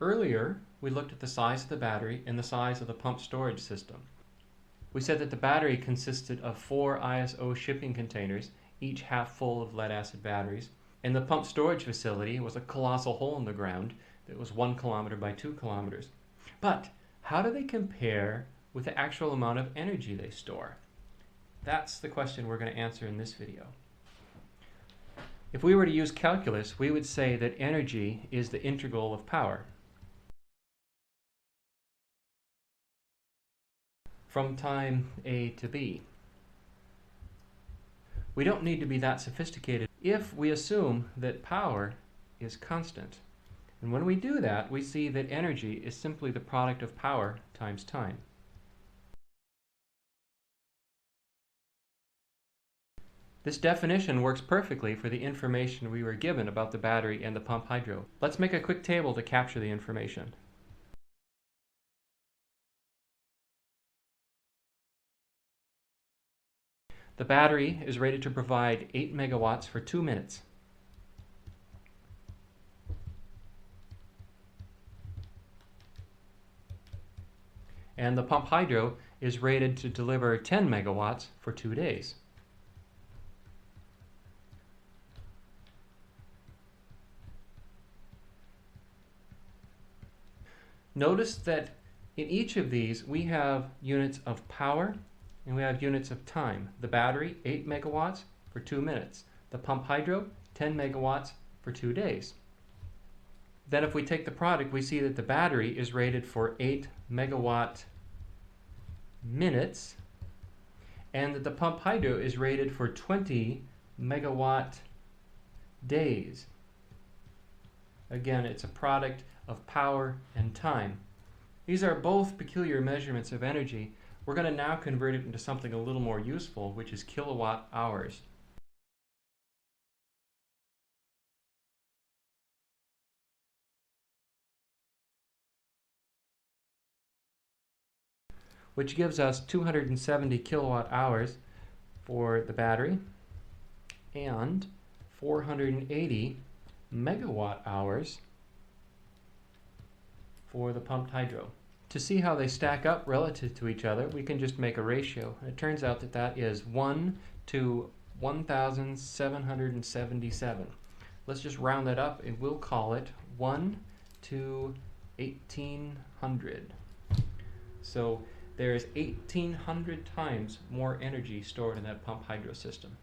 Earlier, we looked at the size of the battery and the size of the pump storage system. We said that the battery consisted of 4 ISO shipping containers, each half full of lead-acid batteries, and the pump storage facility was a colossal hole in the ground that was 1 kilometer by 2 kilometers. But how do they compare with the actual amount of energy they store? That's the question we're going to answer in this video. If we were to use calculus, we would say that energy is the integral of power. From time A to B. We don't need to be that sophisticated if we assume that power is constant. And when we do that, we see that energy is simply the product of power times time. This definition works perfectly for the information we were given about the battery and the pump hydro. Let's make a quick table to capture the information. The battery is rated to provide 8 megawatts for 2 minutes. And the pump hydro is rated to deliver 10 megawatts for 2 days. Notice that in each of these we have units of power and we have units of time. The battery, 8 megawatts for 2 minutes. The pump hydro, 10 megawatts for 2 days. Then if we take the product, we see that the battery is rated for 8 megawatt minutes and that the pump hydro is rated for 20 megawatt days. Again, it's a product of power and time. These are both peculiar measurements of energy. We're going to now convert it into something a little more useful, which is kilowatt hours. Which gives us 270 kilowatt hours for the battery and 480 megawatt hours for the pumped hydro. To see how they stack up relative to each other, we can just make a ratio. It turns out that that is 1 to 1,777. Let's just round that up and we'll call it 1 to 1,800. So there is 1,800 times more energy stored in that pump hydro system.